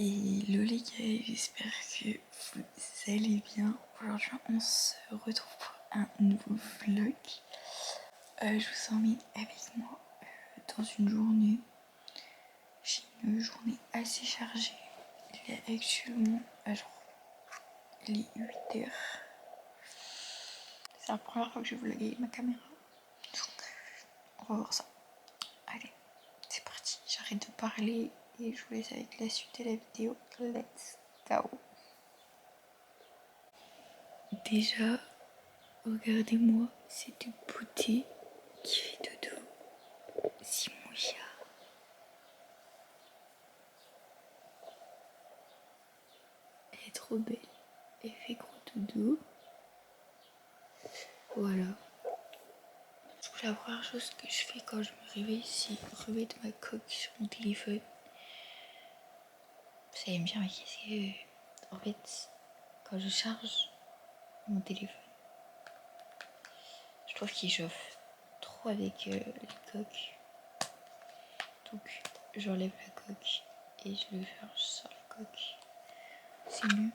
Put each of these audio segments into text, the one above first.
Hello les gars, j'espère que vous allez bien. Aujourd'hui on se retrouve pour un nouveau vlog. Je vous emmène avec moi dans une journée. J'ai une journée assez chargée. Il est actuellement il est 8h. C'est la première fois que je vais vlogger avec ma caméra. On va voir ça. Allez, c'est parti. J'arrête de parler et je vous laisse avec la suite de la vidéo. Let's go. Déjà, regardez-moi cette beauté qui fait dodo. C'est mon chat. Elle est trop belle. Elle fait gros dodo. Voilà. Du coup, la première chose que je fais quand je me réveille, c'est remettre ma coque sur mon téléphone. Vous savez bien, qu'est-ce que... En fait, quand je charge mon téléphone, je trouve qu'il chauffe trop avec les coques. Donc, j'enlève la coque et je le charge sur la coque. C'est mieux.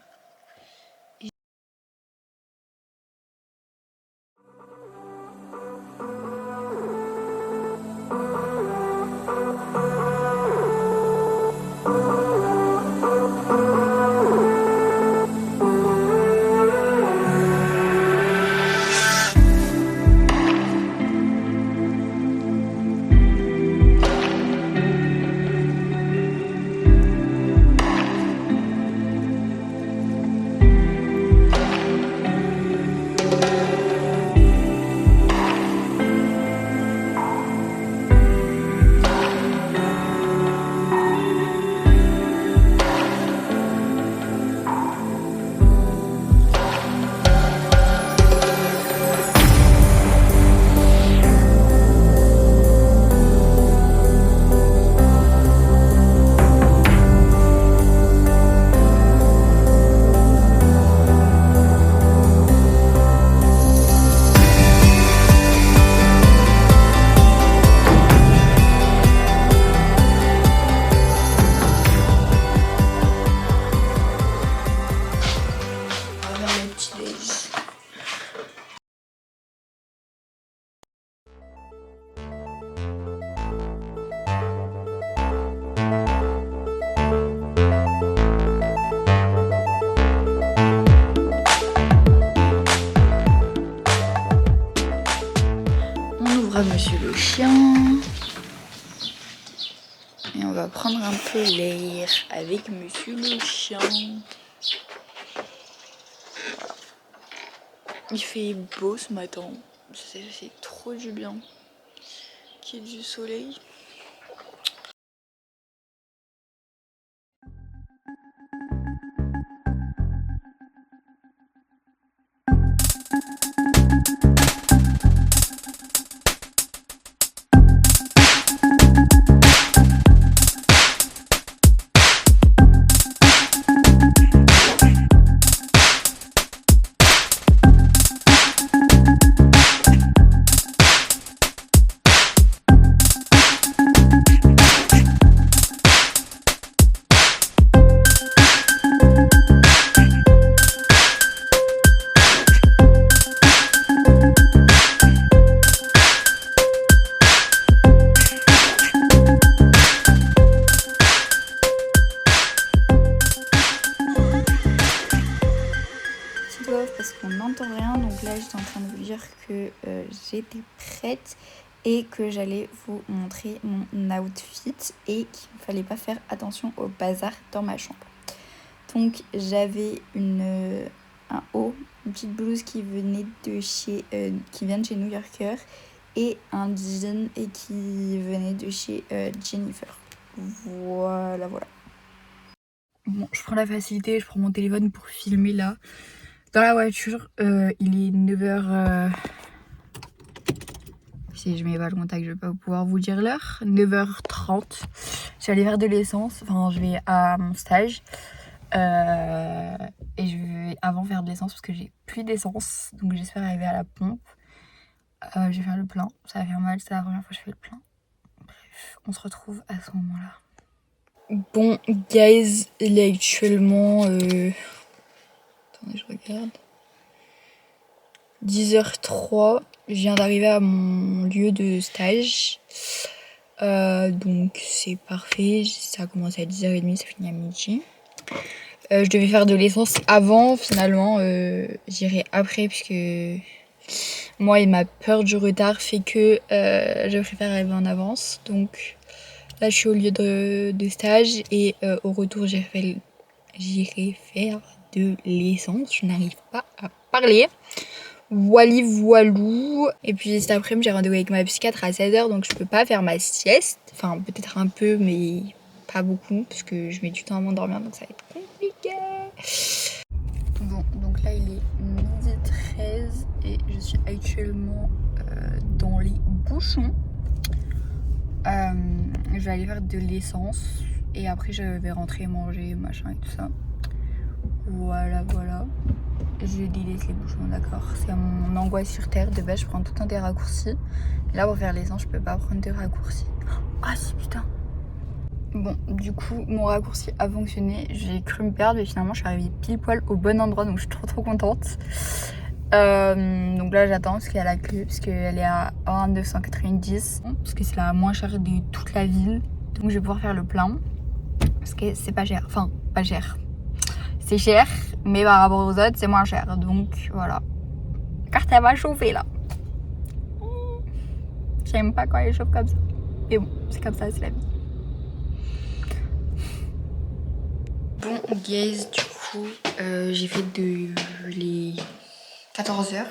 On ouvre à monsieur le chien et on va prendre un peu l'air avec monsieur le chien. Il fait beau ce matin, ça fait trop du bien qu'il y ait du soleil. Parce qu'on n'entend rien, donc là j'étais en train de vous dire que j'étais prête et que j'allais vous montrer mon outfit et qu'il ne fallait pas faire attention au bazar dans ma chambre. Donc j'avais un haut, une petite blouse qui venait de chez qui vient de chez New Yorker et un jean et qui venait de chez Jennifer. Voilà. Bon, je prends la facilité, je prends mon téléphone pour filmer là. Dans la voiture, il est 9h. Si je mets pas le contact, je vais pas pouvoir vous dire l'heure. 9h30. J'allais faire de l'essence. Enfin, je vais à mon stage. Et je vais avant faire de l'essence parce que j'ai plus d'essence. Donc j'espère arriver à la pompe. Je vais faire le plein. Ça va faire mal, c'est la première fois que je fais le plein. Bref, on se retrouve à ce moment-là. Bon, guys, il est actuellement... Attendez, je regarde. 10h03. Je viens d'arriver à mon lieu de stage. Donc c'est parfait. Ça a commencé à 10h30, ça finit à midi. Je devais faire de l'essence avant, finalement. J'irai après, puisque moi et ma peur du retard fait que je préfère arriver en avance. Donc là, je suis au lieu de stage et au retour, j'irai faire de l'essence. Je n'arrive pas à parler. Wally voilou. Et puis cet après-midi, j'ai rendez-vous avec ma psychiatre à 16h, donc je peux pas faire ma sieste. Enfin, peut-être un peu, mais pas beaucoup, parce que je mets du temps à m'endormir, donc ça va être compliqué. Bon, donc là, il est 12h13 et je suis actuellement dans les bouchons. Je vais aller faire de l'essence et après, je vais rentrer manger, machin et tout ça. Voilà, voilà. Je délaisse les bouchons, d'accord. C'est mon angoisse sur terre. De base, je prends tout le temps des raccourcis. Là, pour faire l'essence, je peux pas prendre de raccourcis. Ah si, putain. Bon, du coup, mon raccourci a fonctionné. J'ai cru me perdre, mais finalement, je suis arrivée pile poil au bon endroit, donc je suis trop contente. Donc là, j'attends parce qu'il y a la queue, parce qu'elle est à 990, parce que c'est la moins chère de toute la ville. Donc, je vais pouvoir faire le plein, parce que c'est pas cher. Enfin, pas cher. C'est cher, mais par rapport aux autres, c'est moins cher. Donc voilà. Carte elle va chauffer là. J'aime pas quand elle chauffe comme ça. Mais bon, c'est comme ça, c'est la vie. Bon, guys, du coup, j'ai fait de les 14h.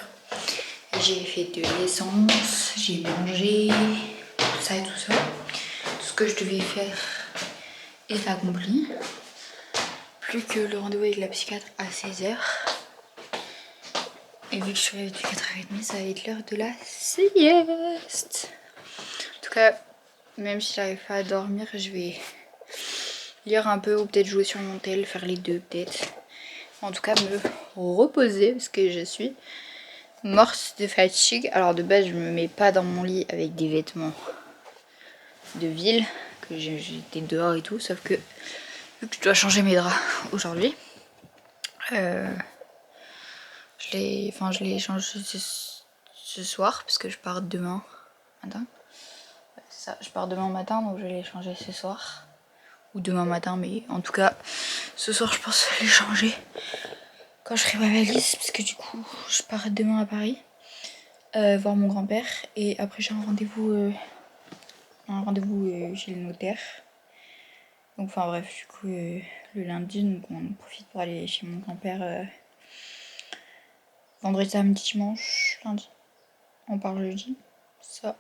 J'ai fait de l'essence, j'ai mangé, tout ça et tout ça. Tout ce que je devais faire est accompli. Plus que le rendez-vous avec la psychiatre à 16h. Et vu que je suis arrivée depuis 4h30, ça va être l'heure de la sieste. En tout cas, même si j'arrive pas à dormir, je vais lire un peu ou peut-être jouer sur mon tel, faire les deux peut-être. En tout cas, me reposer parce que je suis morte de fatigue. Alors de base, je me mets pas dans mon lit avec des vêtements de ville, que j'étais dehors et tout, sauf que vu que je dois changer mes draps aujourd'hui, je les change ce soir parce que je pars demain matin. C'est ça, je pars demain matin, donc je vais les changer ce soir. Ou demain matin, mais en tout cas, ce soir, je pense les changer quand je ferai ma valise, parce que du coup, je pars demain à Paris voir mon grand-père. Et après, j'ai un rendez-vous chez le notaire. Donc, enfin bref, du coup, le lundi, donc on profite pour aller chez mon grand-père vendredi, samedi, dimanche, lundi. On part jeudi, ça.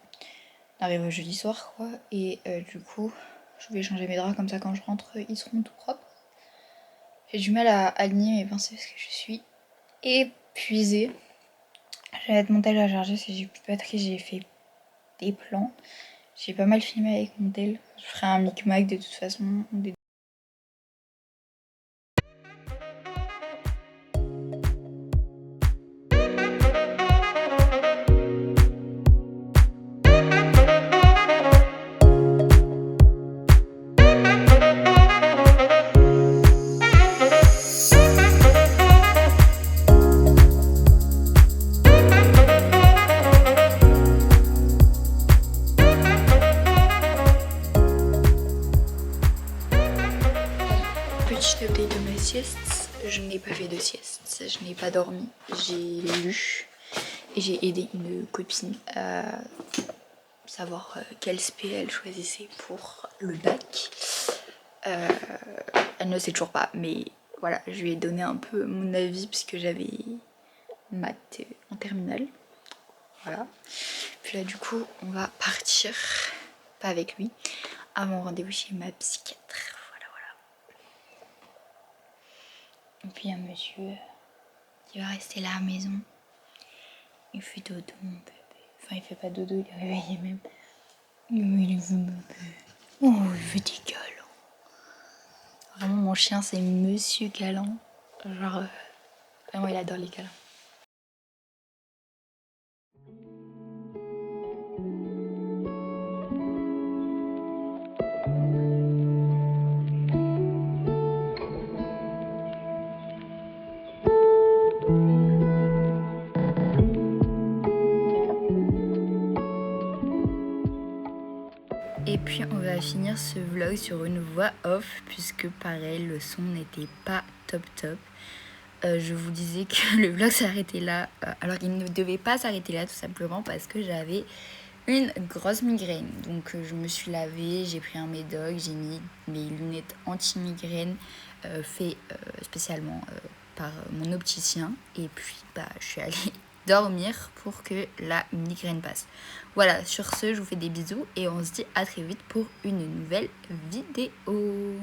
On arrive jeudi soir, quoi. Et du coup, je vais changer mes draps, comme ça, quand je rentre, ils seront tout propres. J'ai du mal à aligner mes pinceaux parce que je suis épuisée. Je vais mettre mon tel à charger parce que j'ai plus de batterie, j'ai fait des plans. J'ai pas mal filmé avec mon tel. Je ferai un micmac de toute façon. Petit update de ma sieste, je n'ai pas fait de sieste, je n'ai pas dormi, j'ai lu et j'ai aidé une copine à savoir quelle spé elle choisissait pour le bac. Elle ne sait toujours pas, mais voilà, je lui ai donné un peu mon avis puisque j'avais maths en terminale. Voilà. Puis là du coup on va partir, pas avec lui, à mon rendez-vous chez ma psychiatre. Et puis il y a un monsieur qui va rester là à la maison. Il fait dodo mon bébé. Enfin il fait pas dodo, il est réveillé même. Il veut mon bébé. Oh il veut des câlins. Vraiment mon chien c'est Monsieur Câlin. Genre vraiment il adore les câlins. Et puis on va finir ce vlog sur une voix off puisque pareil le son n'était pas top. Je vous disais que le vlog s'arrêtait là. Alors il ne devait pas s'arrêter là tout simplement parce que j'avais une grosse migraine. Donc je me suis lavée, j'ai pris un médoc, j'ai mis mes lunettes anti-migraine fait spécialement par mon opticien. Et puis je suis allée dormir pour que la migraine passe. Voilà, sur ce, je vous fais des bisous et on se dit à très vite pour une nouvelle vidéo.